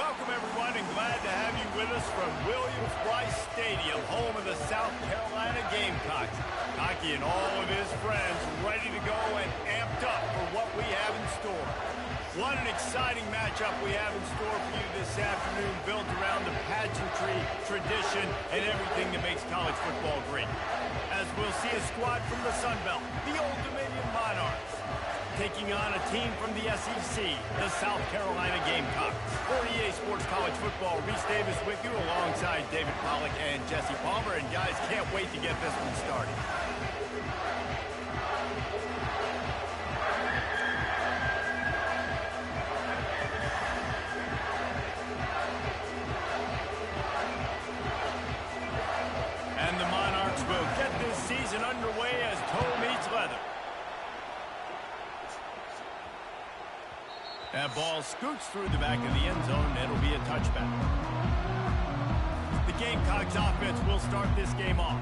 Welcome, everyone, and glad to have you with us from Williams-Brice Stadium, home of the South Carolina Gamecocks. Katty and all of his friends ready to go and amped up for what we have in store. What an exciting matchup we have in store for you this afternoon, built around the pageantry, tradition, and everything that makes college football great. As we'll see a squad from the Sun Belt, the Old Dominion Monarchs, taking on a team from the SEC, the South Carolina Gamecocks. For EA Sports College Football, Reese Davis with you alongside David Pollack and Jesse Palmer. And guys, can't wait to get this one started. And the Monarchs will get this season underway as toe meets leather. That ball scoots through the back of the end zone, and it'll be a touchback. The Gamecocks offense will start this game off.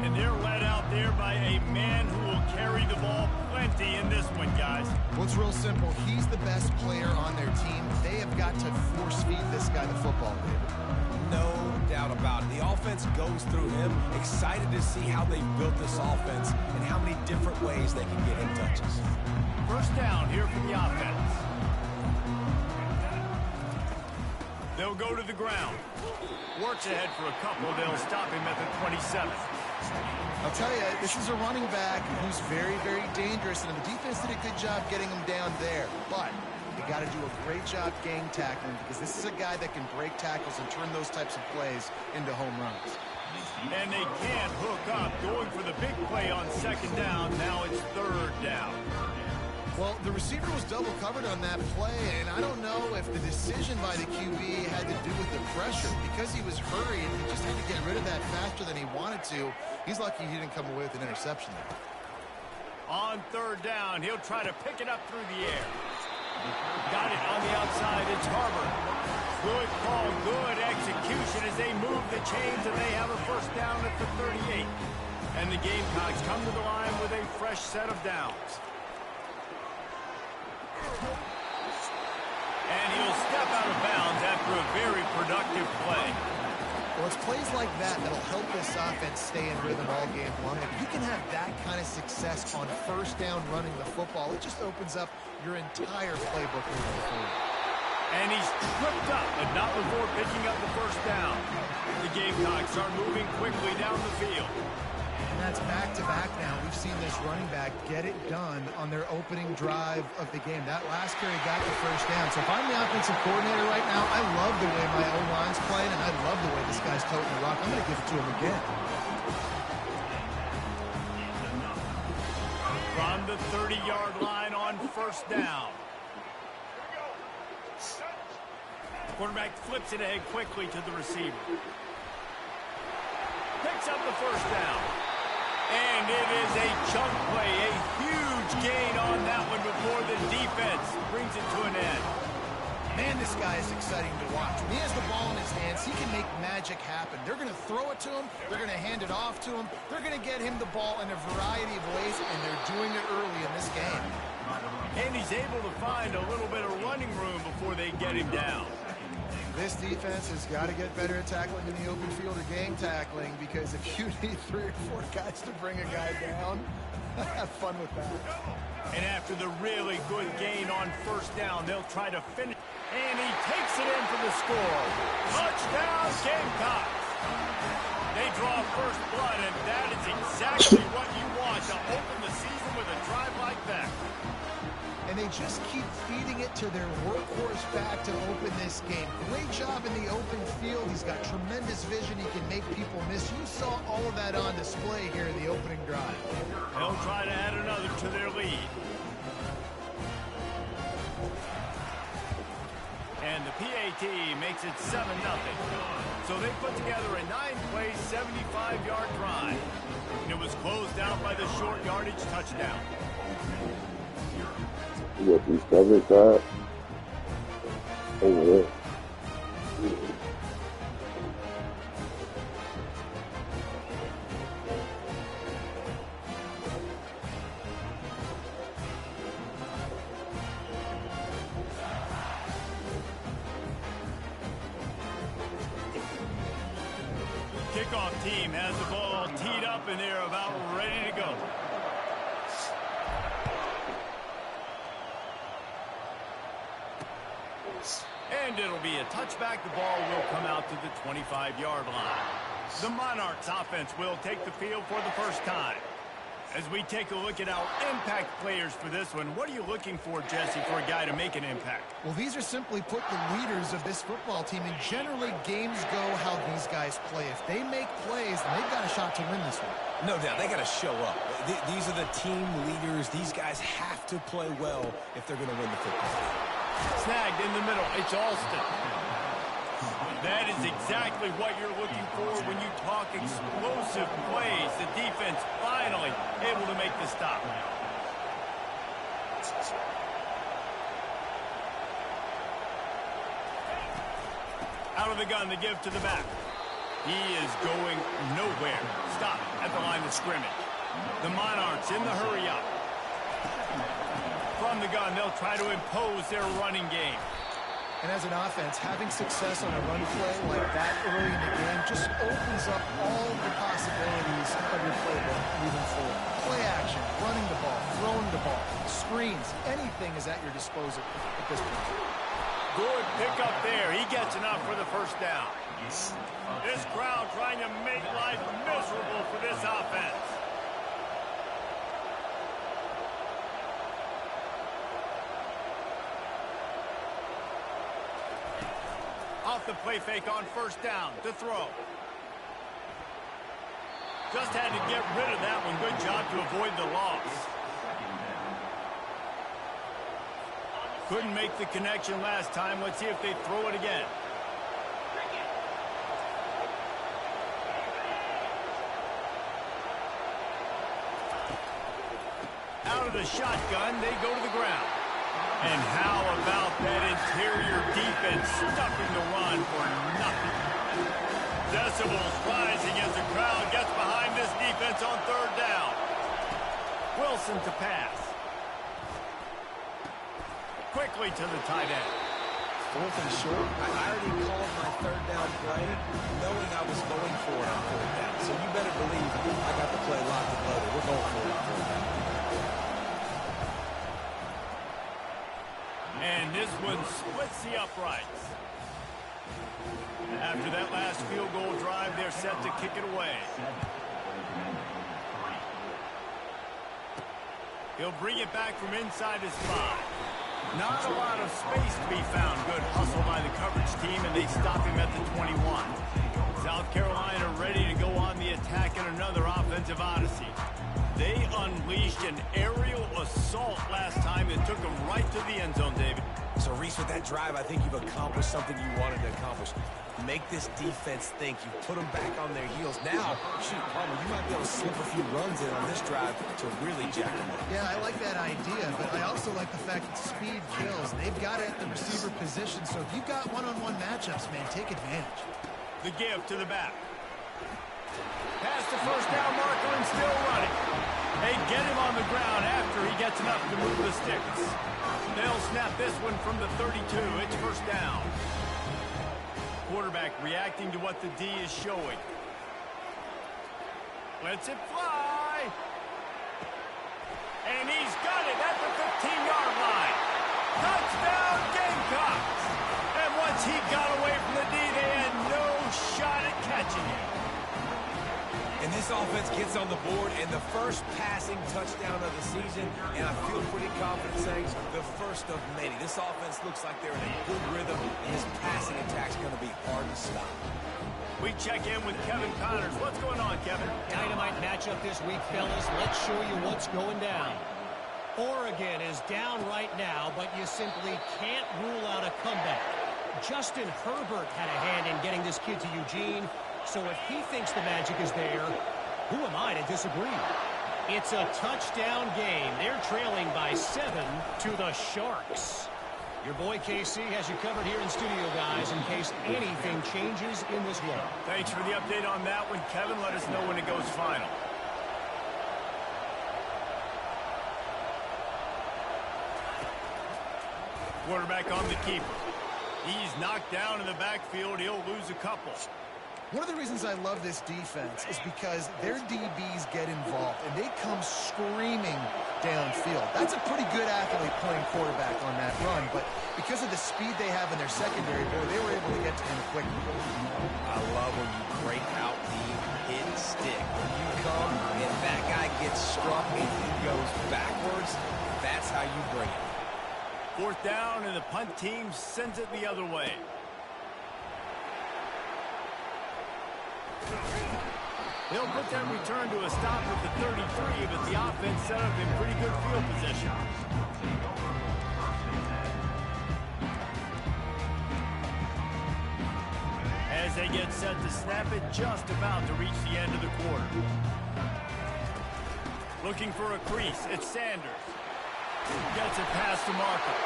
And they're led out there by a man who will carry the ball plenty in this one, guys. Well, it's real simple. He's the best player on their team. They have got to force feed this guy the football, David. No doubt about it. The offense goes through him. Excited to see how they built this offense and how many different ways they can get him touches. First down here for the offense. They'll go to the ground. Works ahead for a couple. They'll stop him at the 27. I'll tell you, this is a running back who's very, very dangerous, and the defense did a good job getting him down there. But they got to do a great job gang tackling, because this is a guy that can break tackles and turn those types of plays into home runs. And they can't hook up, going for the big play on second down. Now it's third down. Well, the receiver was double covered on that play, and I don't know if the decision by the QB had to do with the pressure. Because he was hurried, he just had to get rid of that faster than he wanted to. He's lucky he didn't come away with an interception there. On third down, he'll try to pick it up through the air. Got it on the outside. It's Harbor. Good call, good execution as they move the chains, and they have a first down at the 38. And the Gamecocks come to the line with a fresh set of downs. And he'll step out of bounds after a very productive play. Well, it's plays like that that'll help this offense stay in rhythm all game long. If you can have that kind of success on first down running the football, it just opens up your entire playbook moving forward. And he's tripped up, but not before picking up the first down. The Gamecocks are moving quickly down the field. And that's back-to-back now. We've seen this running back get it done on their opening drive of the game. That last carry got the first down. So if I'm the offensive coordinator right now, I love the way my O-line's playing, and I love the way this guy's toting the rock. I'm going to give it to him again. From the 30-yard line on first down. Quarterback flips it ahead quickly to the receiver. Picks up the first down. And it is a chunk play, a huge gain on that one before the defense brings it to an end. Man, this guy is exciting to watch. When he has the ball in his hands, he can make magic happen. They're going to throw it to him. They're going to hand it off to him. They're going to get him the ball in a variety of ways, and they're doing it early in this game. And he's able to find a little bit of running room before they get him down. This defense has got to get better at tackling in the open field or gang tackling, because if you need 3 or 4 guys to bring a guy down, have fun with that. And after the really good gain on first down, they'll try to finish. And he takes it in for the score. Touchdown, Gamecocks. They draw first blood, and that is exactly what you want to open the season with a drive like that. And they just keep feeding it to their workhorse back to open this game. Great job in the open field. He's got tremendous vision. He can make people miss. You saw all of that on display here in the opening drive. They'll try to add another to their lead. And the PAT makes it 7-0. So they put together a 9-play, 75-yard drive. And it was closed out by the short yardage touchdown. You got these coverage side over there. kickoff team has the ball teed up, and they're about ready to go. And it'll be a touchback. The ball will come out to the 25-yard line. The Monarchs offense will take the field for the first time. As we take a look at our impact players for this one, what are you looking for, Jesse, for a guy to make an impact? Well, these are simply put the leaders of this football team, and generally games go how these guys play. If they make plays, then they've got a shot to win this one. No doubt, they got to show up. These are the team leaders. These guys have to play well if they're going to win the football game. Snagged in the middle. It's Alston. That is exactly what you're looking for when you talk explosive plays. The defense finally able to make the stop. Out of the gun to give to the back. He is going nowhere. Stop at the line of scrimmage. The Monarchs in the hurry up. From the gun, they'll try to impose their running game. And as an offense, having success on a run play like that early in the game just opens up all the possibilities of your playbook moving forward. Play action, running the ball, throwing the ball, screens, anything is at your disposal at this point. Good pickup there. He gets enough for the first down. This crowd trying to make life miserable for this offense. Off the play fake on first down to throw. Just had to get rid of that one. Good job to avoid the loss. Couldn't make the connection last time. Let's see if they throw it again. Out of the shotgun, they go to the ground. And how about that interior defense stuffing the run for nothing? Decibels rising as the crowd gets behind this defense on third down. Wilson to pass. Quickly to the tight end. Fourth and short. I already called my third down play knowing I was going for it on fourth down. So you better believe I got the play locked and loaded. We're going for it on fourth down. And this one splits the uprights. After that last field goal drive, they're set to kick it away. He'll bring it back from inside his 5. Not a lot of space to be found. Good hustle by the coverage team, and they stop him at the 21. South Carolina ready to go on the attack in another offensive odyssey. They unleashed an aerial assault last time that took them right to the end zone, David. So, Reese, with that drive, I think you've accomplished something you wanted to accomplish. Make this defense think. You put them back on their heels. Now, shoot, Palmer, you might be able to slip a few runs in on this drive to really jack them up. Yeah, I like that idea, but I also like the fact that speed kills. They've got it at the receiver position, so if you've got one-on-one matchups, man, take advantage. The give to the back. Past the first down marker and still running. They get him on the ground after he gets enough to move the sticks. They'll snap this one from the 32. It's first down. Quarterback reacting to what the D is showing. Lets it fly. And he's got it at the 15-yard line. Touchdown, Gamecocks. And once he got away from the D, they had no shot at catching him. And this offense gets on the board, and the first passing touchdown of the season, and I feel pretty confident saying the first of many. This offense looks like they're in a good rhythm, and this passing attack's going to be hard to stop. We check in with Kevin Connors. What's going on, Kevin? Dynamite matchup this week, fellas. Let's show you what's going down. Oregon is down right now, but you simply can't rule out a comeback. Justin Herbert had a hand in getting this kid to Eugene. So if he thinks the magic is there, who am I to disagree? It's a touchdown game. They're trailing by 7 to the Sharks. Your boy KC has you covered here in studio, guys, in case anything changes in this one. Thanks for the update on that one, Kevin. Let us know when it goes final. Quarterback on the keeper. He's knocked down in the backfield. He'll lose a couple. One of the reasons I love this defense is because their DBs get involved, and they come screaming downfield. That's a pretty good athlete playing quarterback on that run, but because of the speed they have in their secondary, boy, they were able to get to him quickly. I love when you break out the hit stick. When you come and that guy gets struck and he goes backwards, that's how you bring it. 4th down, and the punt team sends it the other way. They'll put that return to a stop at the 33, but the offense set up in pretty good field position. As they get set to snap it, just about to reach the end of the quarter. Looking for a crease, it's Sanders. Gets it past the marker.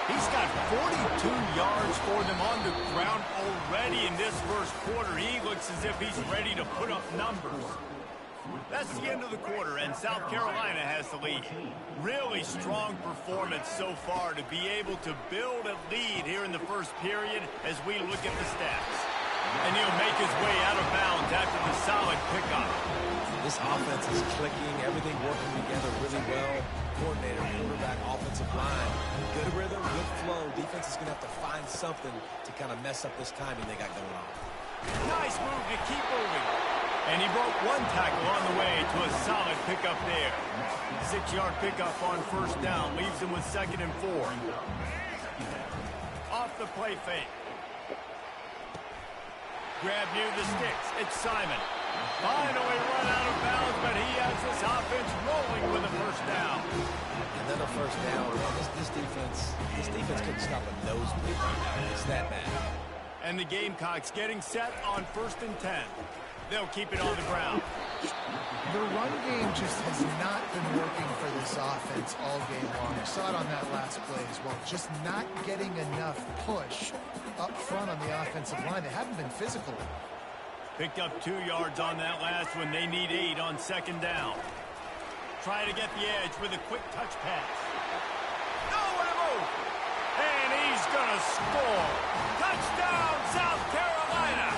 He's got 42 yards for them on the ground already in this first quarter. He looks as if he's ready to put up numbers. That's the end of the quarter, and South Carolina has the lead. Really strong performance so far to be able to build a lead here in the first period as we look at the stats. And he'll make his way out of bounds after the solid pickup. This offense is clicking, everything working together really well. Coordinator, quarterback, offensive line. Good rhythm, good flow. Defense is going to have to find something to kind of mess up this timing they got going on. Nice move to keep moving. And he broke one tackle on the way to a solid pickup there. 6-yard pickup on 1st down leaves him with 2nd and 4. Off the play fake. Grab near the sticks. It's Simon. Finally run out of bounds, but he has this offense rolling with a 1st down. Another 1st down. This defense couldn't stop a nosebleed. It's that bad. And the Gamecocks getting set on 1st and 10. They'll keep it on the ground. The run game just has not been working for this offense all game long. I saw it on that last play as well. Just not getting enough push up front on the offensive line. They haven't been physical. Picked up 2 yards on that last one. They need 8 on 2nd down. Try to get the edge with a quick touch pass. Nowhere to move. And he's going to score. Touchdown, South Carolina.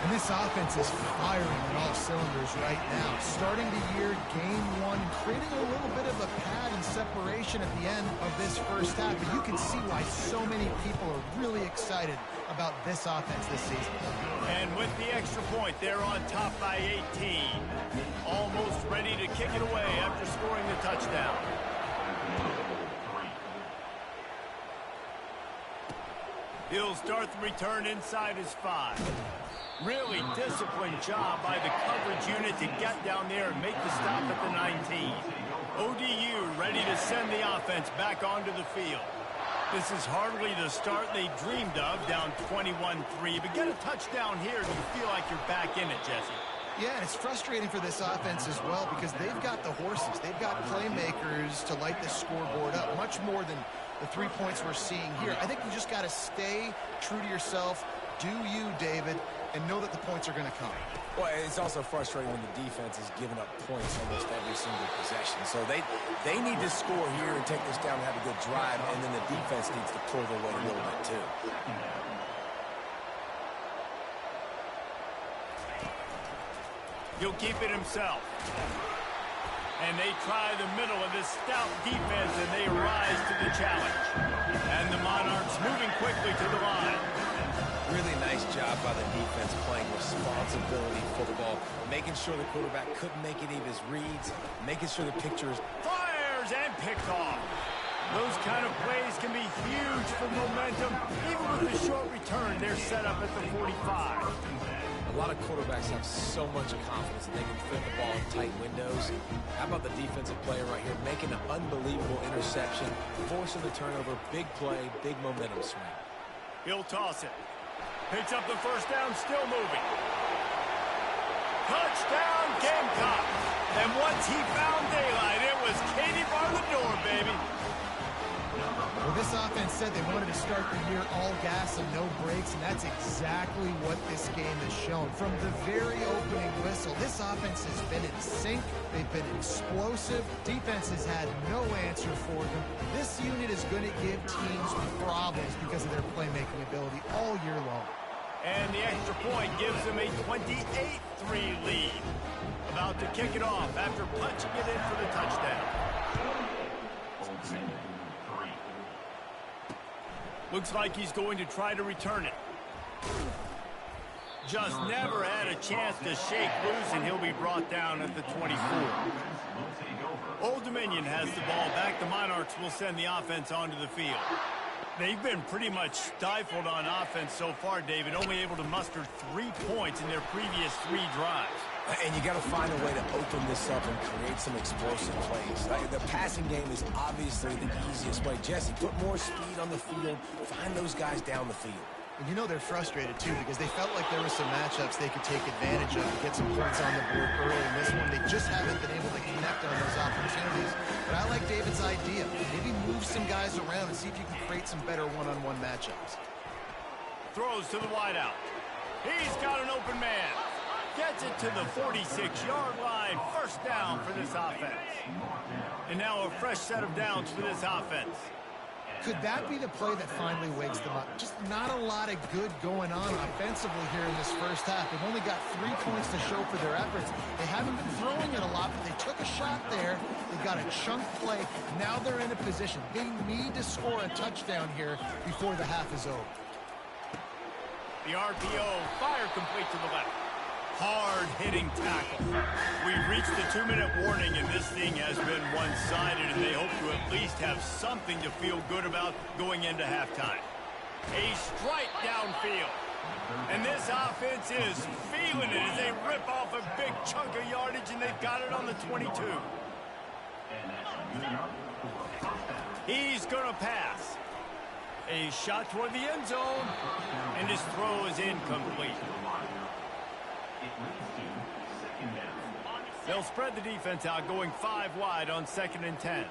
And this offense is firing on all cylinders right now. Starting the year, game 1, creating a little bit of a pad and separation at the end of this first half. But you can see why so many people are really excited about this offense this season. And with the extra point, they're on top by 18. Almost ready to kick it away after scoring the touchdown. He'll start the return inside his 5. Really disciplined job by the coverage unit to get down there and make the stop at the 19. ODU ready to send the offense back onto the field. This is hardly the start they dreamed of, down 21-3. But get a touchdown here and you feel like you're back in it, Jesse. Yeah, and it's frustrating for this offense as well because they've got the horses. They've got playmakers to light this scoreboard up, much more than the 3 points we're seeing here. I think you just got to stay true to yourself. Do you, David, and know that the points are going to come. Well, it's also frustrating when the defense is giving up points almost every single possession. So they need to score here and take this down and have a good drive, and then the defense needs to pull their weight a little bit too. He'll keep it himself. And they try the middle of this stout defense, and they rise to the challenge. And the Monarchs moving quickly to the line. Really nice job by the defense playing responsibility football, making sure the quarterback couldn't make any of his reads, making sure the picture is... Fires and picked off. Those kind of plays can be huge for momentum. Even with the short return, they're set up at the 45. A lot of quarterbacks have so much confidence that they can fit the ball in tight windows. How about the defensive player right here making an unbelievable interception, forcing the turnover, big play, big momentum swing. He'll toss it. Picks up the 1st down, still moving. Touchdown, Gamecock. And once he found daylight, it was Katty bar the door, baby. Well, this offense said they wanted to start the year all gas and no brakes, and that's exactly what this game has shown. From the very opening whistle, this offense has been in sync. They've been explosive. Defense has had no answer for them. This unit is going to give teams problems because of their playmaking ability all year long. And the extra point gives them a 28-3 lead. About to kick it off after punching it in for the touchdown. Looks like he's going to try to return it. Just never had a chance to shake loose, and he'll be brought down at the 24. Old Dominion has the ball back. The Monarchs will send the offense onto the field. They've been pretty much stifled on offense so far, David, only able to muster 3 points in their previous 3 drives. And you got to find a way to open this up and create some explosive plays. The passing game is obviously the easiest way. Jesse, put more speed on the field. Find those guys down the field. And you know they're frustrated, too, because they felt like there were some matchups they could take advantage of and get some points on the board early in this one. They just haven't been able to connect on those opportunities. But I like David's idea. Maybe move some guys around and see if you can create some better one-on-one matchups. Throws to the wideout. He's got an open man. Gets it to the 46-yard line. First down for this offense. And now a fresh set of downs for this offense. Could that be the play that finally wakes them up? Just not a lot of good going on offensively here in this first half. They've only got 3 points to show for their efforts. They haven't been throwing it a lot, but they took a shot there. They got a chunk play. Now they're in a position. They need to score a touchdown here before the half is over. The RPO, fire complete to the left. Hard-hitting tackle. We've reached the 2-minute warning, and this thing has been one-sided, and they hope to at least have something to feel good about going into halftime. A strike downfield. And this offense is feeling it as they rip off a big chunk of yardage, and they've got it on the 22. He's going to pass. A shot toward the end zone, and his throw is incomplete. They'll spread the defense out, going 5 wide on 2nd and 10.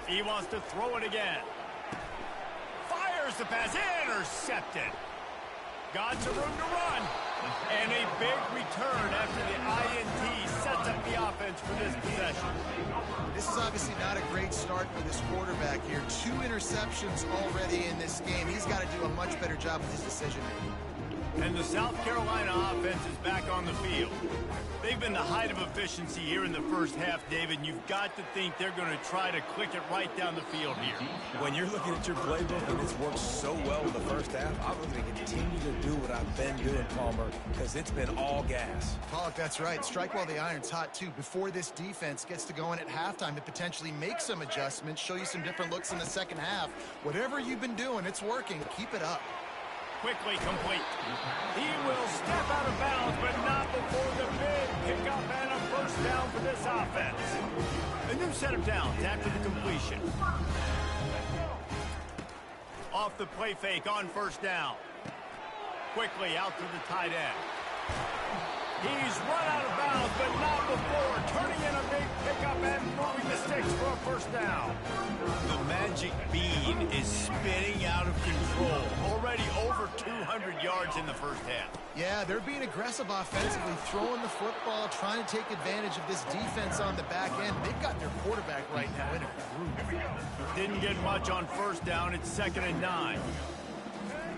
He wants to throw it again. Fires the pass, intercepted. Got some room to run. And a big return after the INT sets up the offense for this possession. This is obviously not a great start for this quarterback here. 2 interceptions already in this game. He's got to do a much better job with his decision-making. And the South Carolina offense is back on the field. They've been the height of efficiency here in the first half, David, and you've got to think they're going to try to click it right down the field here. When you're looking at your playbook and it's worked so well in the first half, I'm going to continue to do what I've been doing, Palmer, because it's been all gas. Pollock, that's right. Strike while the iron's hot, too. Before this defense gets to going at halftime to potentially make some adjustments, show you some different looks in the second half. Whatever you've been doing, it's working. Keep it up. Quickly complete. He will step out of bounds, but not before the big pickup and a first down for this offense. A new set of downs after the completion. Off the play fake on first down. Quickly out to the tight end. He's run out of bounds, but not before turning in a big pickup and moving the sticks for a first down. The magic bean is spinning out of control. Already over 200 yards in the first half. Yeah, they're being aggressive offensively, throwing the football, trying to take advantage of this defense on the back end. They've got their quarterback right now in a groove. Didn't get much on first down. It's 2nd and 9.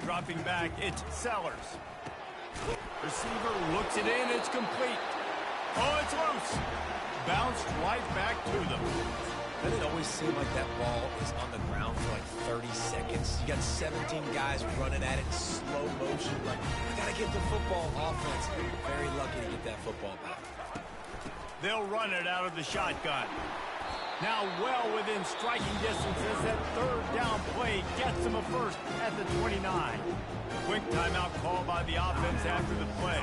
Dropping back, it's Sellers. Receiver looks it in. It's complete. Oh, it's loose. Bounced right back to them. Doesn't it always seem like that ball is on the ground for like 30 seconds? You got 17 guys running at it in slow motion. Like, I got to get the football. Offense, very lucky to get that football back. They'll run it out of the shotgun. Now well within striking distance as that 3rd down play gets them a first at the 29. Quick timeout call by the offense after the play.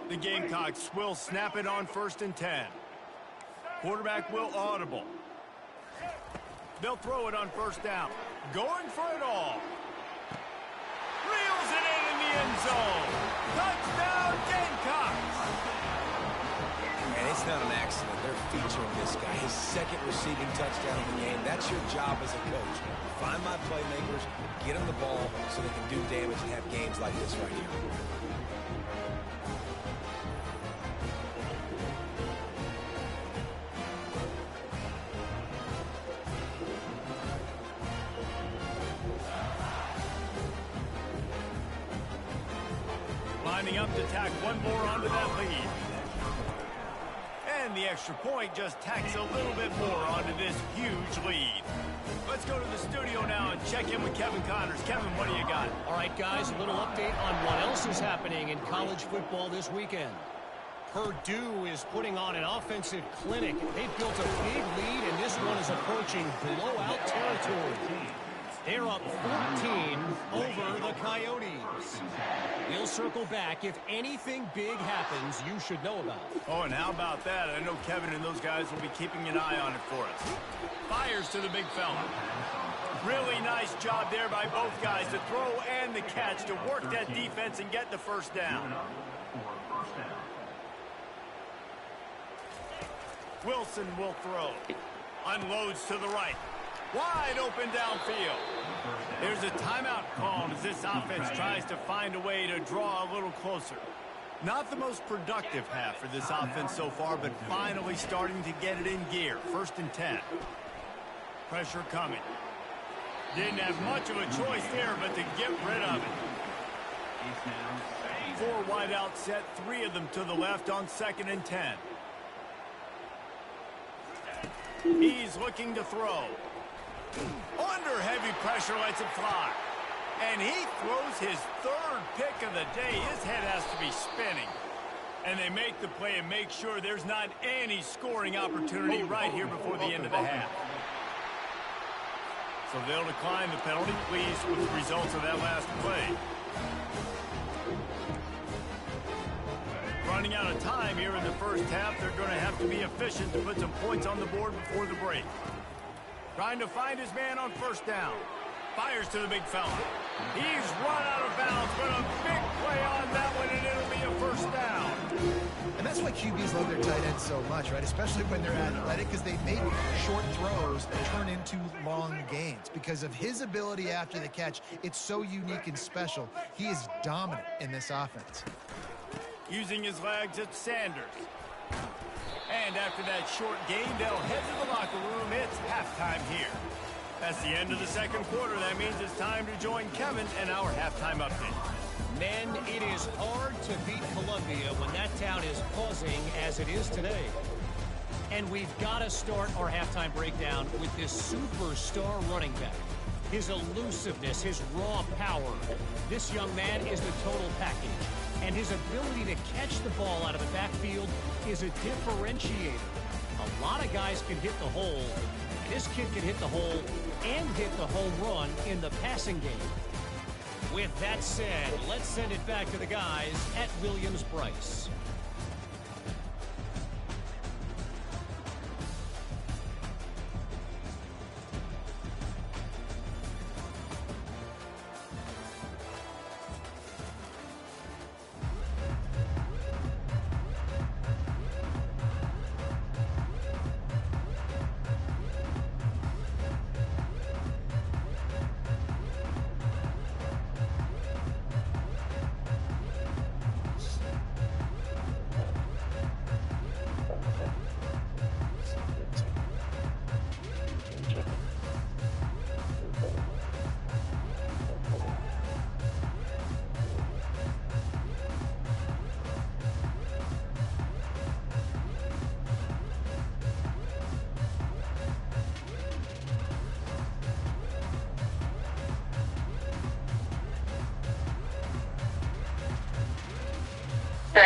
The Gamecocks will snap it on 1st and 10. Quarterback will audible. They'll throw it on first down. Going for it all. Reels it in the end zone. Touchdown, Gamecocks! And it's not an accident. They're featuring this guy. His 2nd receiving touchdown of the game. That's your job as a coach. Find my playmakers, get them the ball so they can do damage and have games like this right here. lining up to tack one more onto that lead. And the extra point just tacks a little bit more onto this huge lead. Let's go to the studio now and check in with Kevin Connors. Kevin, what do you got? All right, guys, a little update on what else is happening in college football this weekend. Purdue is putting on an offensive clinic. They've built a big lead, and this one is approaching blowout territory. They're up 14 over the Coyotes. We'll circle back. If anything big happens, you should know about it. Oh, and how about that? I know Kevin and those guys will be keeping an eye on it for us. Fires to the big fella. Really nice job there by both guys to throw and the catch to work that defense and get the first down. Wilson will throw. Unloads to the right. Wide open downfield. There's a timeout called as this offense tries to find a way to draw a little closer. Not the most productive half for this offense so far, but finally starting to get it in gear. 1st and 10. Pressure coming. Didn't have much of a choice there, but to get rid of it. 4 wide out set, 3 of them to the left on 2nd and 10. He's looking to throw. Under heavy pressure, lets it fly. And he throws his 3rd pick of the day. His head has to be spinning. And they make the play and make sure there's not any scoring opportunity right here before the end of the half. So they'll decline the penalty. Pleased with the results of that last play. Running out of time here in the first half. They're going to have to be efficient to put some points on the board before the break. Trying to find his man on 1st down. Fires to the big fella. He's run out of bounds, but a big play on that one, and it'll be a 1st down. And that's why QBs love their tight ends so much, right? Especially when they're athletic, because they make short throws that turn into long gains. Because of his ability after the catch, it's so unique and special. He is dominant in this offense. Using his legs, it's Sanders. And after that short game, they'll head to the locker room. It's halftime here. That's the end of the 2nd quarter. That means it's time to join Kevin and our halftime update. Men, it is hard to beat Columbia when that town is buzzing as it is today. And we've got to start our halftime breakdown with this superstar running back. His elusiveness, his raw power. This young man is the total package. And his ability to catch the ball out of the backfield is a differentiator. A lot of guys can hit the hole. This kid can hit the hole and hit the home run in the passing game. With that said, let's send it back to the guys at Williams-Brice.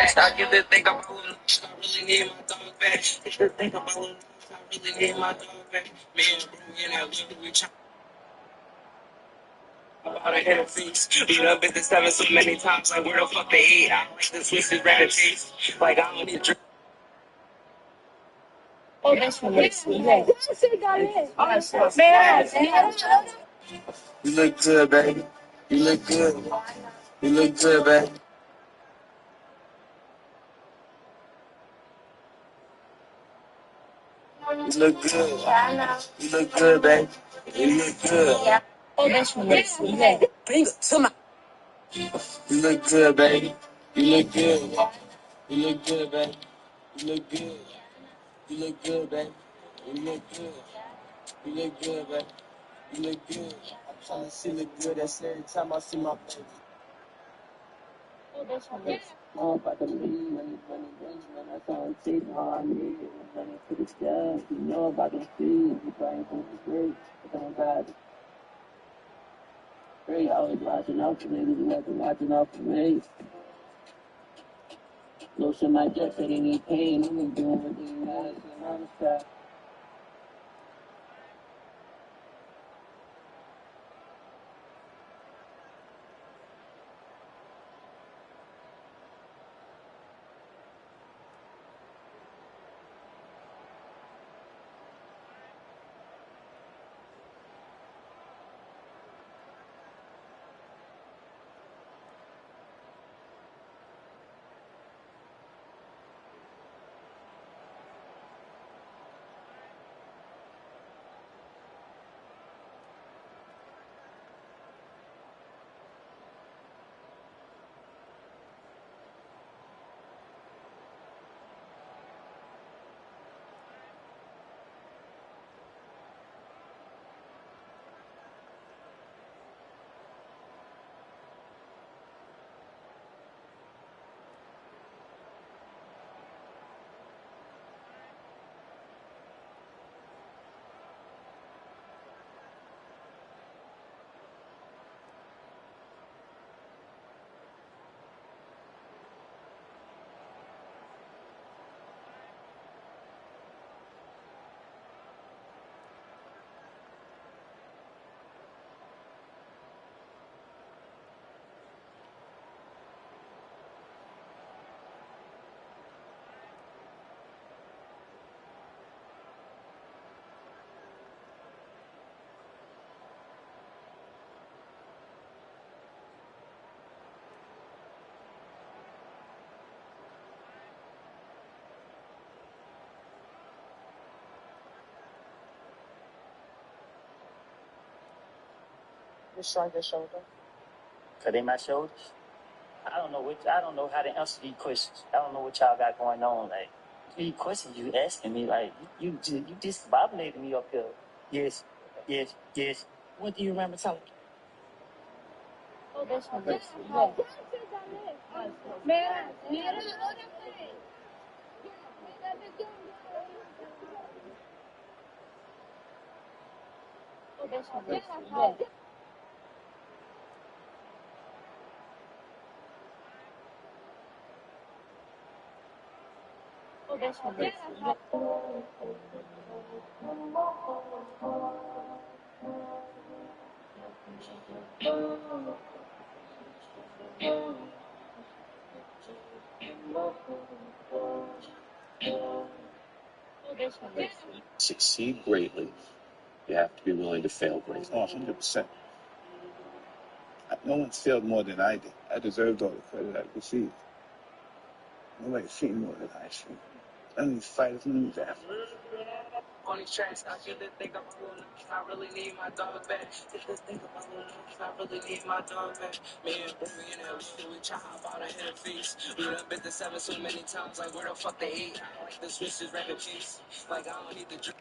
Stop you to think about what I really need my dog back. Just to think about what I really need my dog back. Me and bro, you know, we try about a hit of feast. We done been to 7 so many times, like where the fuck they eat. I like the twisted rabbit taste. Like I don't need drink. Oh, that's from next week. Yeah. Man, You look good, baby. You look good. You look good, baby. You look good. You look good, baby. You look good. yeah. Oh, that's from next week. Yeah. Bring it to my. You look good, baby. You look good. You look good, baby. You look good. You look good, baby. You look good. You look good, baby. You look good. I'm trying to see look good. That's every time I see my baby. I'm about to leave when man. That's all it takes. All I need is money for the stuff. You know about the fees. You probably think it's great. But don't got it. Great, always watching out for niggas. You wasn't watching out for me. Lotion my jet said they need pain. I'm doing what they want. I'm a trap. Cause they my shoulders. I don't know how to answer these questions. I don't know what y'all got going on. Like these questions you asking me, like you discombobulated me up here. Yes, yes, yes. What do you remember telling me? Succeed greatly, you have to be willing to fail greatly. Oh, 100%. No one's failed more than I did. I deserved all the credit I received. Nobody seen more than I seen. None of these fighters, none of these athletes. On these tracks, I feel that think I'm alone. I really need my dog back. Just to think about alone. I really need my dog back. Me and Boomy in LA, we try hop out and hit a feast. We done been to 7 so many times, like where the fuck they eat? I don't like the switches, rapid peace. Like I don't need the drink.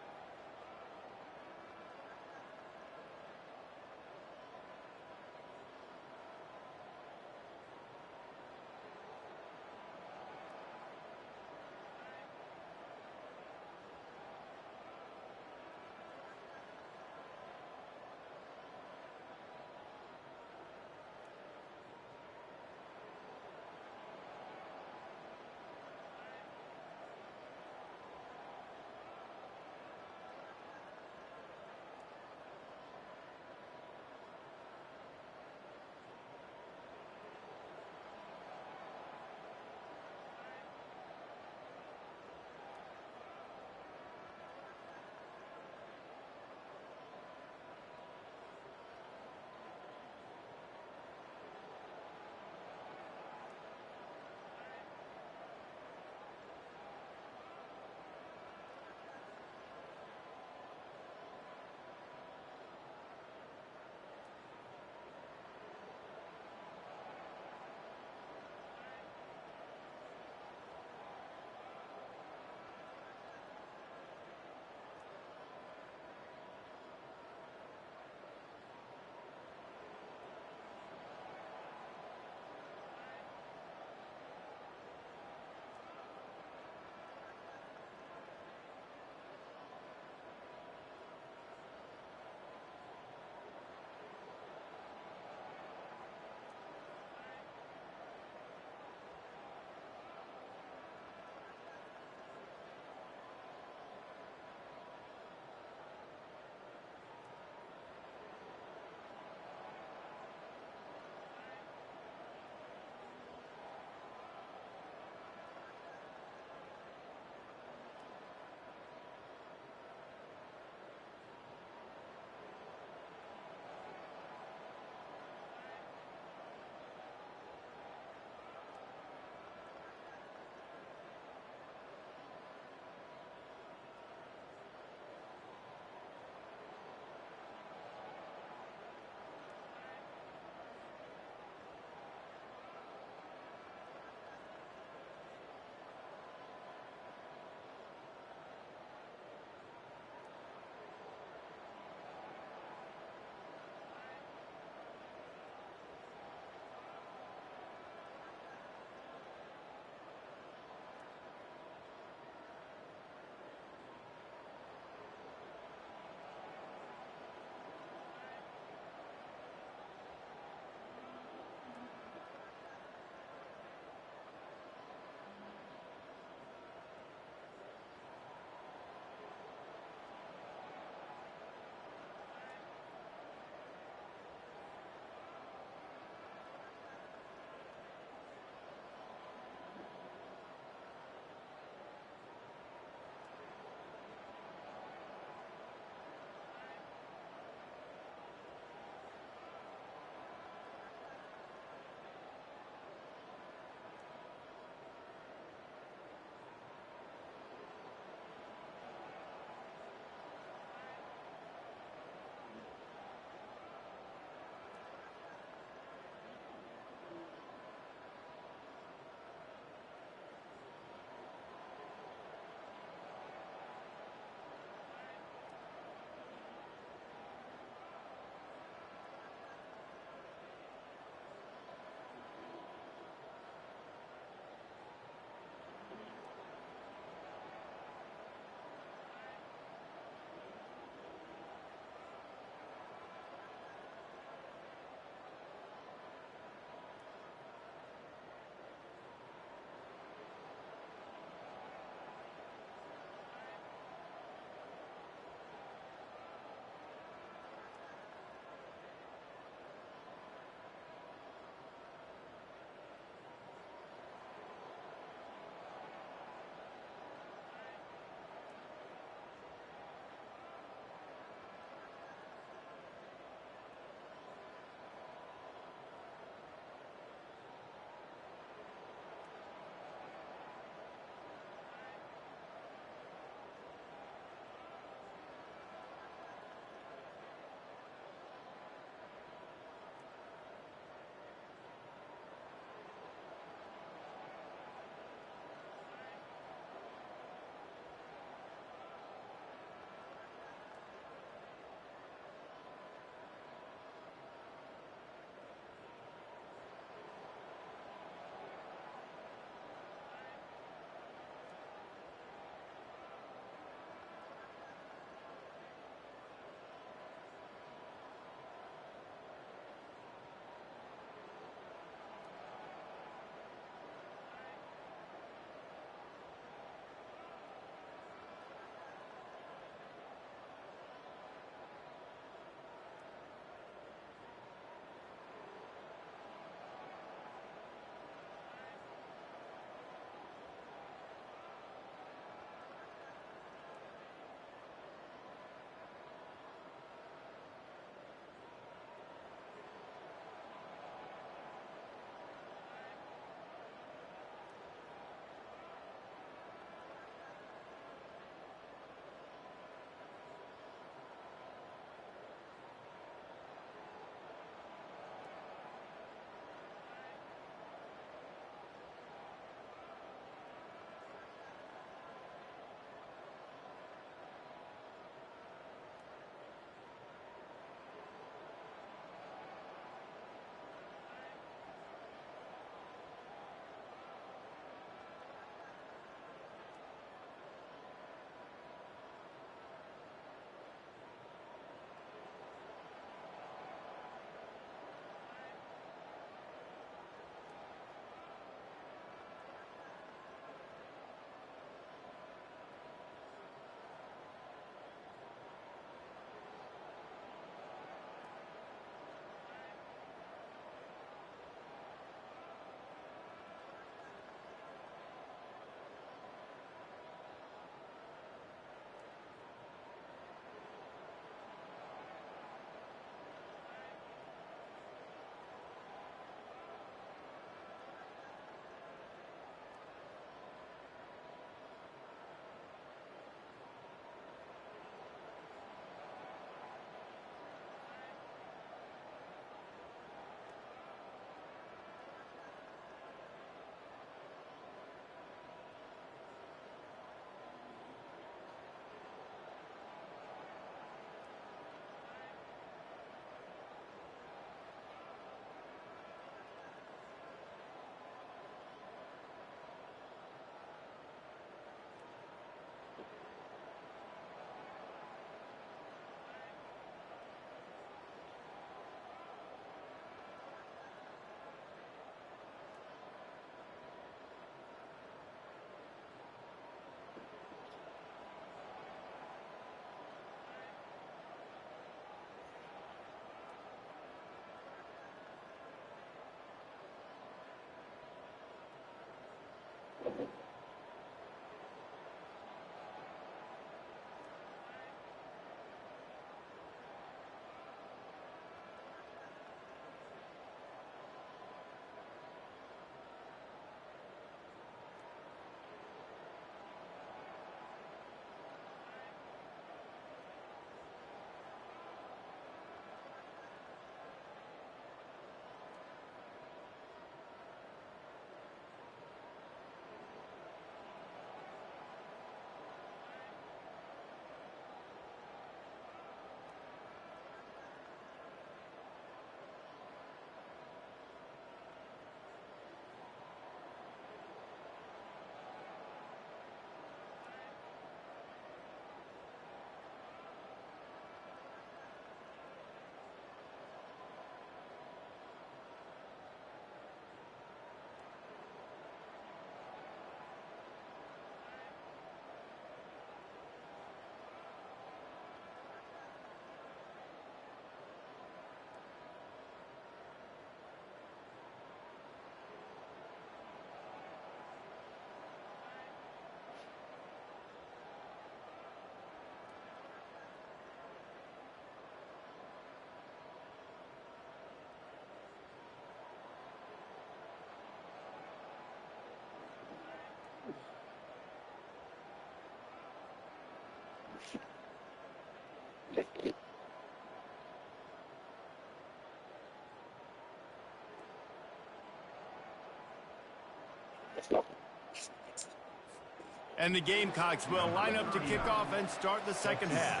And the Gamecocks will line up to kick off and start the second half.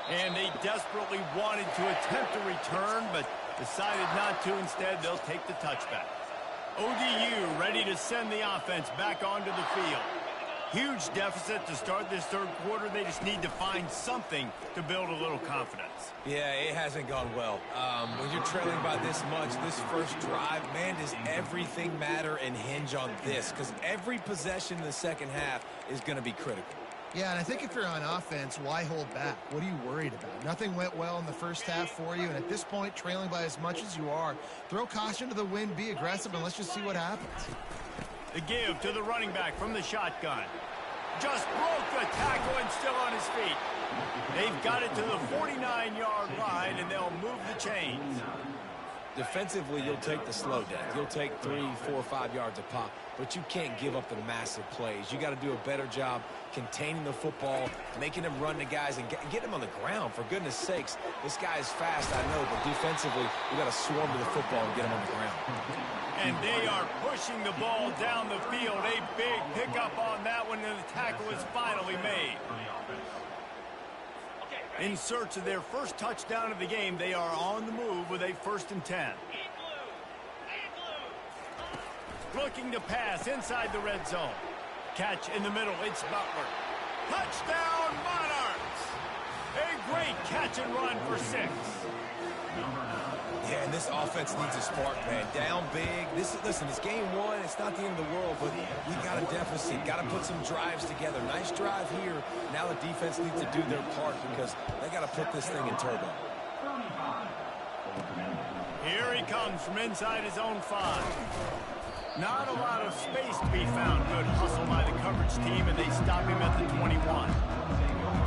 And they desperately wanted to attempt a return, but decided not to. Instead, they'll take the touchback. ODU ready to send the offense back onto the field. Huge deficit to start this third quarter. They just need to find something to build a little confidence. Yeah, it hasn't gone well. When you're trailing by this much, this first drive, man, does everything matter and hinge on this? Because every possession in the second half is going to be critical. Yeah, and I think if you're on offense, why hold back? What are you worried about? Nothing went well in the first half for you, and at this point, trailing by as much as you are, throw caution to the wind, be aggressive, and let's just see what happens. The give to the running back from the shotgun. Just broke the tackle and still on his feet. They've got it to the 49-yard line, and they'll move the chains. Defensively, you'll take the slow down. You'll take 3, 4, 5 yards a pop, but you can't give up the massive plays. You got to do a better job containing the football, making them run to guys, and get them on the ground. For goodness sakes, this guy is fast, I know, but defensively, you got to swarm to the football and get him on the ground. And they are pushing the ball down the field. A big pickup on that one, and the tackle is finally made. In search of their first touchdown of the game, they are on the move with a 1st and 10. Looking to pass inside the red zone. Catch in the middle, it's Butler. Touchdown, Monarchs! A great catch and run for 6. Yeah, and this offense needs a spark, man. Down big. Listen, it's game 1. It's not the end of the world, but we got a deficit. Got to put some drives together. Nice drive here. Now the defense needs to do their part because they got to put this thing in turbo. Here he comes from inside his own 5. Not a lot of space to be found. Good hustle by the coverage team, and they stop him at the 21.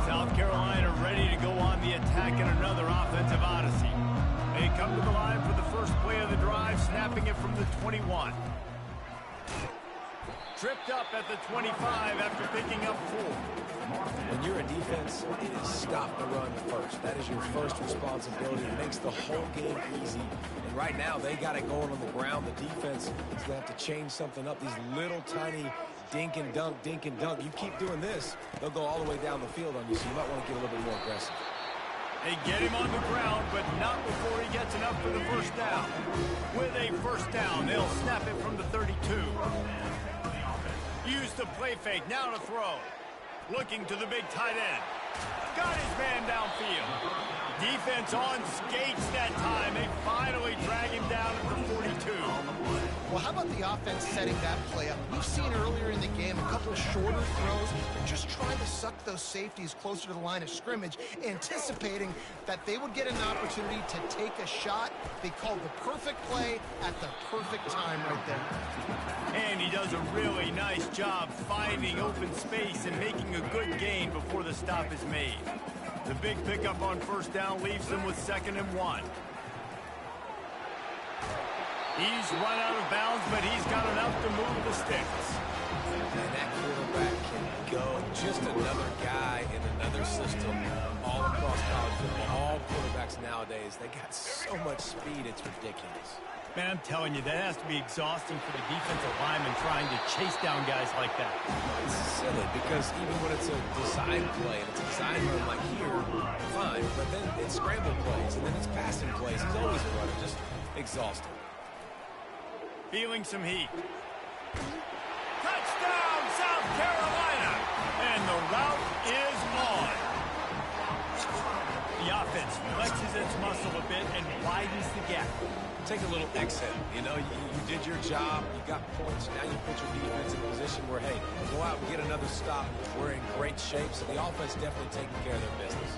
South Carolina ready to go on the attack in another offensive odyssey. They come to the line for the first play of the drive, snapping it from the 21. Tripped up at the 25 after picking up 4. When you're a defense, it is stop the run first. That is your first responsibility. It makes the whole game easy. And right now, they got it going on the ground. The defense is going to have to change something up. These little tiny dink and dunk, dink and dunk. You keep doing this, they'll go all the way down the field on you, so you might want to get a little bit more aggressive. They get him on the ground, but not before he gets enough for the first down. With a first down, they'll snap it from the 32. Use the play fake, now to throw. Looking to the big tight end. Got his man downfield. Defense on skates that time. They finally drag him down at the 42. Well, how about the offense setting that play up? We've seen earlier in the game a couple of shorter throws. They're just trying to suck those safeties closer to the line of scrimmage, anticipating that they would get an opportunity to take a shot. They called the perfect play at the perfect time right there. And he does a really nice job finding open space and making a good gain before the stop is made. The big pickup on first down leaves them with 2nd and 1. He's run out of bounds, but he's got enough to move the sticks. And that quarterback can go. Just another guy in another system all across college football. All quarterbacks nowadays, they got so much speed, it's ridiculous. Man, I'm telling you, that has to be exhausting for the defensive lineman trying to chase down guys like that. It's silly because even when it's a design play and it's a design run like here, fine, but then it's scramble plays and then it's passing plays. He's always a runner, just exhausting. Feeling some heat. Touchdown, South Carolina! And the route is on. The offense flexes its muscle a bit and widens the gap. Take a little exhale. You know, you did your job. You got points. Now you put your defense in a position where, hey, go out and get another stop. We're in great shape. So the offense definitely taking care of their business.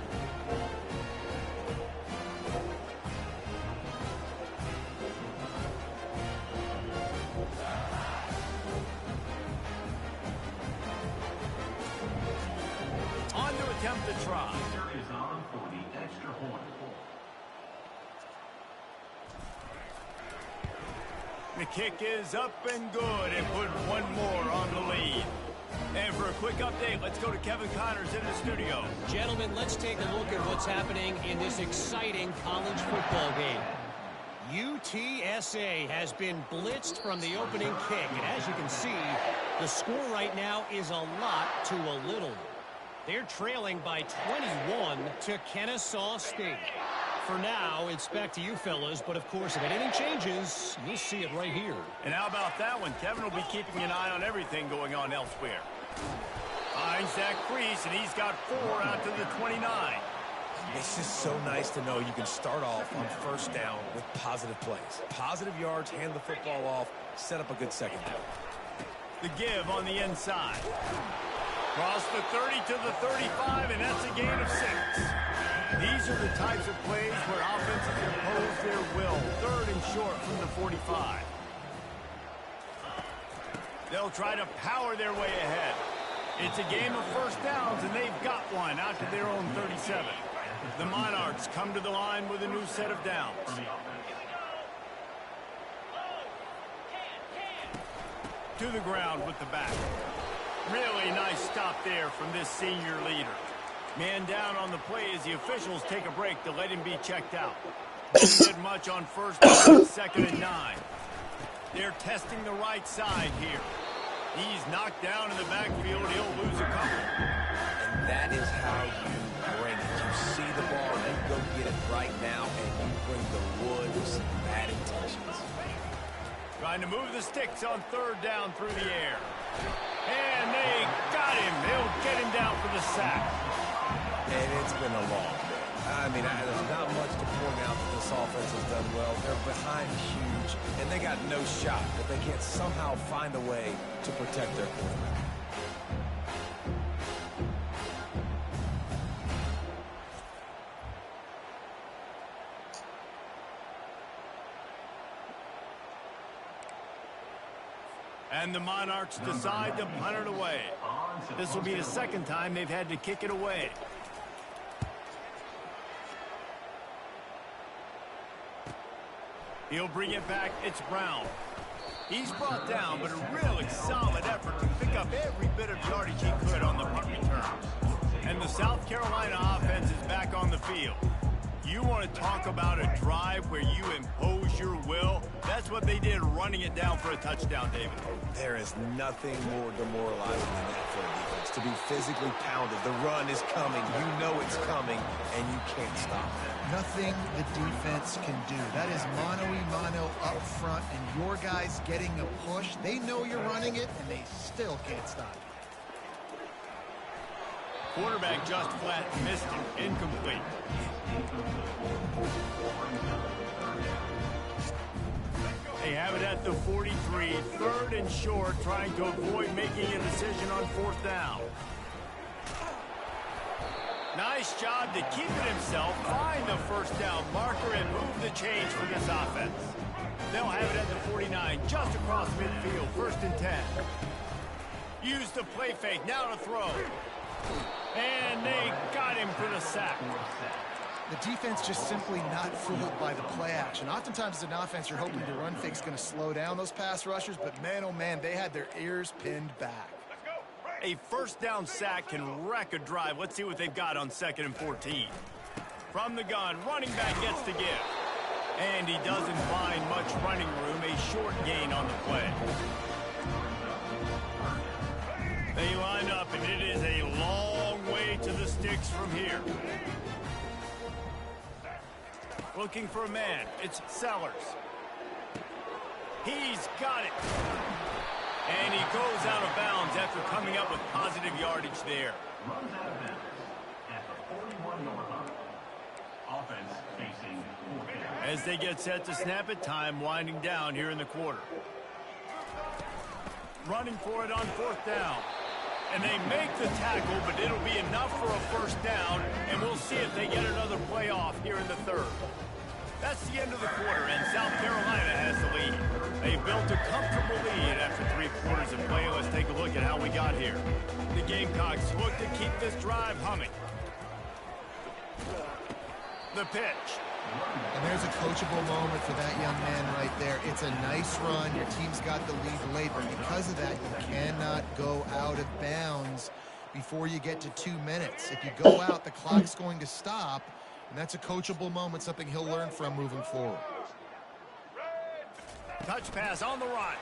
On to attempt the try. Is on for the extra point. The kick is up and good, and put one quick update. Let's go to Kevin Connors in the studio. Gentlemen, let's take a look at what's happening in this exciting college football game. UTSA has been blitzed from the opening kick, and as you can see, the score right now is a lot to a little. They're trailing by 21 to Kennesaw State. For now, it's back to you fellas, but of course, if anything changes, you'll see it right here. And how about that one? Kevin will be keeping an eye on everything going on elsewhere. Finds that crease, and he's got 4 out to the 29. It's just so nice to know you can start off on first down with positive plays. Positive yards, hand the football off, set up a good second down. The give on the inside. Cross the 30 to the 35, and that's a gain of 6. These are the types of plays where offenses impose their will. 3rd and short from the 45. They'll try to power their way ahead. It's a game of first downs, and they've got one out to their own 37. The Monarchs come to the line with a new set of downs. To the ground with the back. Really nice stop there from this senior leader. Man down on the play as the officials take a break to let him be checked out. Didn't get much on first down, 2nd and 9. They're testing the right side here. He's knocked down in the backfield. He'll lose a couple. And that is how you bring it. You see the ball, you go get it right now, and you bring the wood with some bad intentions. Trying to move the sticks on 3rd down through the air. And they got him. They'll get him down for the sack. And it's been a long day. I mean, there's not much to point out that this offense has done well. They're behind huge, and they got no shot, but they can't somehow find a way to protect their quarterback. And the Monarchs decide to punt it away. This will be the 2nd time they've had to kick it away. He'll bring it back. It's Brown. He's brought down, but a really solid effort to pick up every bit of yardage he could on the punt return. And the South Carolina offense is back on the field. You want to talk about a drive where you impose your will? That's what they did, running it down for a touchdown, David. There is nothing more demoralizing than that for a defense. To be physically pounded. The run is coming. You know it's coming, and you can't stop it. Nothing the defense can do. That is mano-a-mano up front, and your guys getting a push. They know you're running it, and they still can't stop it. Quarterback just flat missed him. Incomplete. They have it at the 43. 3rd and short, trying to avoid making a decision on 4th down. Nice job to keep it himself, find the first down marker, and move the change for this offense. They'll have it at the 49, just across midfield. 1st and 10. Use the play fake, now to throw. And they got him for the sack. The defense just simply not fooled by the play action. Oftentimes as an offense, you're hoping the run fake's going to slow down those pass rushers, but man, oh man, they had their ears pinned back. A 1st down sack can wreck a drive. Let's see what they've got on 2nd and 14. From the gun, running back gets the give. And he doesn't find much running room. A short gain on the play. They line up, and it is a long way to the sticks from here. Looking for a man. It's Sellers. He's got it. And he goes out of bounds after coming up with positive yardage there. Runs out of bounds at the 41-yard line. Offense facing 4th down. As they get set to snap it, time winding down here in the quarter. Running for it on 4th down. And they make the tackle, but it'll be enough for a 1st down, and we'll see if they get another play off here in the 3rd. That's the end of the quarter, and South Carolina has the lead. They built a comfortable lead after 3 quarters of play. Let's take a look at how we got here. The Gamecocks look to keep this drive humming. The pitch. And there's a coachable moment for that young man right there. It's a nice run. Your team's got the lead late, but because of that, you cannot go out of bounds before you get to 2 minutes. If you go out, the clock's going to stop, and that's a coachable moment, something he'll learn from moving forward. Touch pass on the run.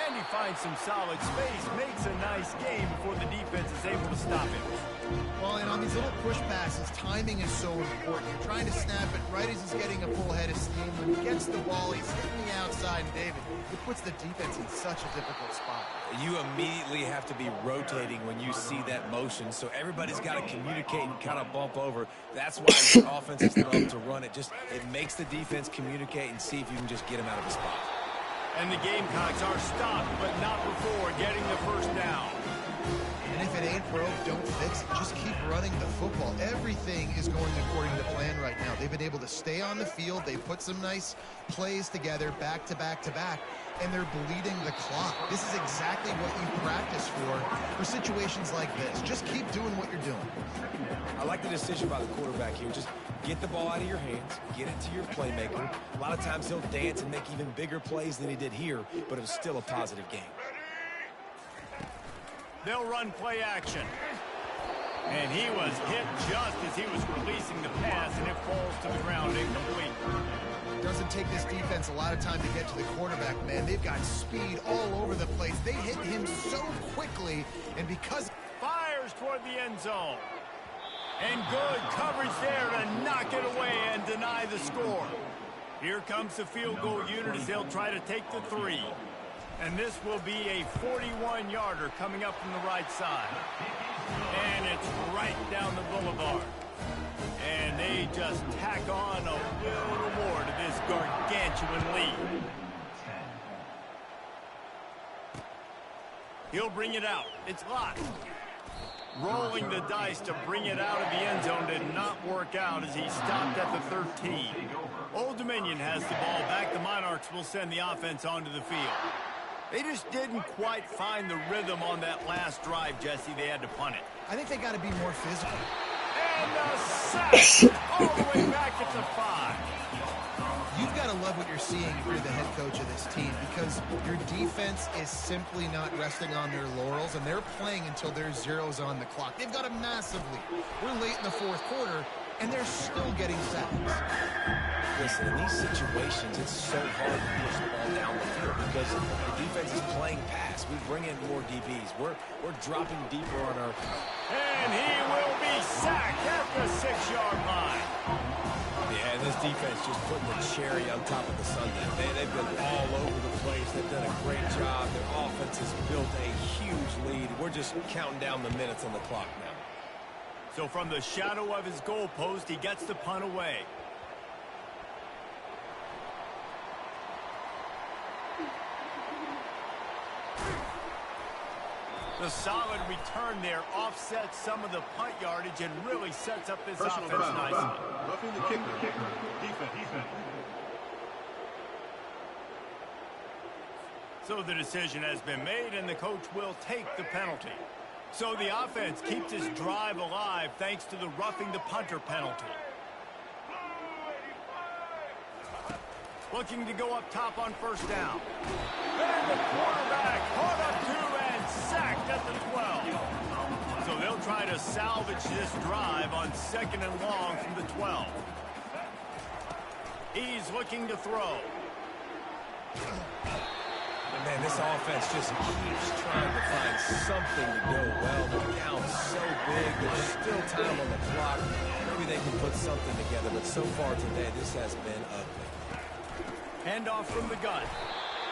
And he finds some solid space, makes a nice game before the defense is able to stop him. Well, and on these little push passes, timing is so important. You're trying to snap it right as he's getting a full head of steam. When he gets the ball, he's hitting the outside, and David, it puts the defense in such a difficult spot. You immediately have to be rotating when you see that motion, so everybody's got to communicate and kind of bump over. That's why the offenses love to run it. It makes the defense communicate and see if you can just get him out of his spot. And the Gamecocks are stopped, but not before getting the first down. And if it ain't broke, don't fix it. Just keep running the football. Everything is going according to plan right now. They've been able to stay on the field. They've put some nice plays together, back to back to back, and they're bleeding the clock. This is exactly what you practice for situations like this. Just keep doing what you're doing. I like the decision by the quarterback here. Just get the ball out of your hands, get it to your playmaker. A lot of times he'll dance and make even bigger plays than he did here, but it was still a positive game. They'll run play action. And he was hit just as he was releasing the pass, and it falls to the ground incomplete. Doesn't take this defense a lot of time to get to the quarterback, man. They've got speed all over the place. They hit him so quickly, and because... Fires toward the end zone. And good coverage there to knock it away and deny the score. Here comes the field goal unit as they'll try to take the 3. And this will be a 41-yarder coming up from the right side. And it's right down the boulevard. And they just tack on a little more to this gargantuan lead. He'll bring it out. It's locked. Rolling the dice to bring it out of the end zone did not work out as he stopped at the 13. Old Dominion has the ball back. The Monarchs will send the offense onto the field. They just didn't quite find the rhythm on that last drive, Jesse. They had to punt it. I think they got to be more physical. And the sack all the way back at the 5. You've got to love what you're seeing if you're the head coach of this team, because your defense is simply not resting on their laurels, and they're playing until there's zeros on the clock. They've got a massive lead. We're late in the fourth quarter, and they're still getting sacks. Listen, in these situations, it's so hard to push the ball down the field because the defense is playing pass. We bring in more DBs. We're dropping deeper on our... And he will be sacked at the 6-yard line. Yeah, this defense just putting the cherry on top of the sundae. They've been all over the place. They've done a great job. Their offense has built a huge lead. We're just counting down the minutes on the clock now. So from the shadow of his goalpost, he gets the punt away. The solid return there offsets some of the punt yardage and really sets up this offense nicely. Roughing the kicker. Defense. So the decision has been made, and the coach will take the penalty. So the offense keeps its drive alive thanks to the roughing the punter penalty. Looking to go up top on first down. And the quarterback caught up to and sacked at the 12. So they'll try to salvage this drive on 2nd and long from the 12. He's looking to throw. And man, this offense just keeps trying to find something to go well. They're down so big. There's still time on the clock. Maybe they can put something together, but so far today, this has been ugly. Handoff from the gun.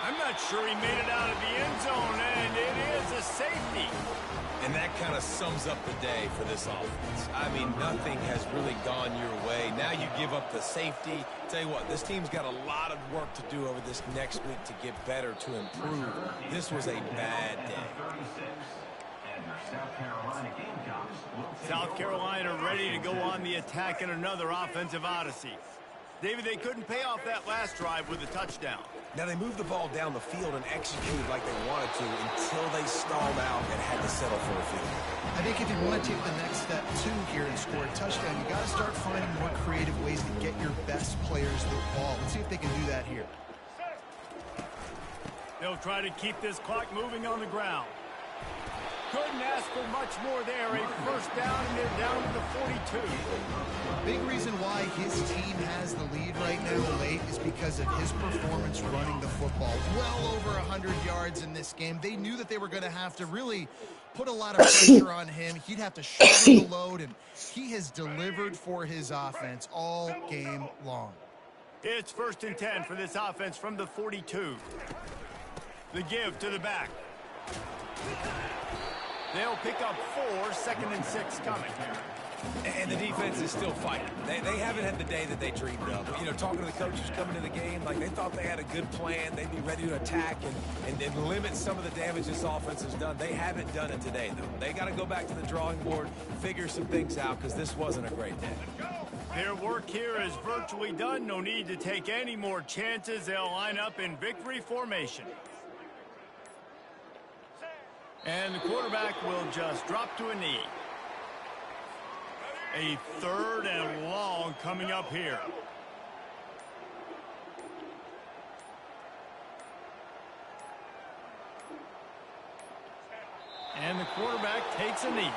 I'm not sure he made it out of the end zone, and it is a safety. And that kind of sums up the day for this offense. I mean, nothing has really gone your way. Now you give up the safety. Tell you what, this team's got a lot of work to do over this next week to get better, to improve. This was a bad day. South Carolina ready to go on the attack in another offensive odyssey. David, they couldn't pay off that last drive with a touchdown. Now, they moved the ball down the field and executed like they wanted to until they stalled out and had to settle for a field goal. I think if you want to take the next step, too, here and score a touchdown, you got to start finding more creative ways to get your best players the ball. Let's see if they can do that here. They'll try to keep this clock moving on the ground. Couldn't ask for much more there. A first down, and they're down to the 42. Big reason why his team has the lead right now late is because of his performance running the football. Well over 100 yards in this game. They knew that they were going to have to really put a lot of pressure on him. He'd have to shoulder the load, and he has delivered for his offense all game long. It's 1st and 10 for this offense from the 42. The give to the back. They'll pick up 4, 2nd and 6 coming. And the defense is still fighting. They haven't had the day that they dreamed of. You know, talking to the coaches coming to the game, like they thought they had a good plan. They'd be ready to attack and limit some of the damage this offense has done. They haven't done it today, though. They got to go back to the drawing board, figure some things out, because this wasn't a great day. Their work here is virtually done. No need to take any more chances. They'll line up in victory formation. And the quarterback will just drop to a knee. A 3rd and long coming up here. And the quarterback takes a knee.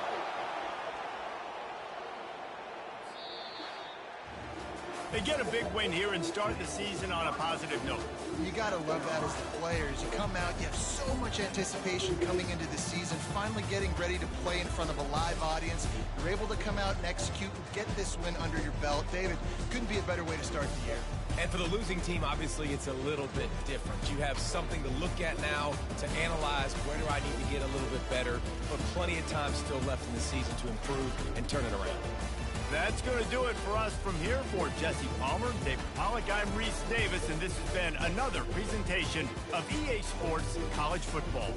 They get a big win here and start the season on a positive note. You got to love that as the players. You come out, you have so much anticipation coming into the season, finally getting ready to play in front of a live audience. You're able to come out and execute and get this win under your belt. David, couldn't be a better way to start the year. And for the losing team, obviously, it's a little bit different. You have something to look at now, to analyze where do I need to get a little bit better, but plenty of time still left in the season to improve and turn it around. That's going to do it for us from here. For Jesse Palmer, David Pollack, I'm Reese Davis, and this has been another presentation of EA Sports College Football.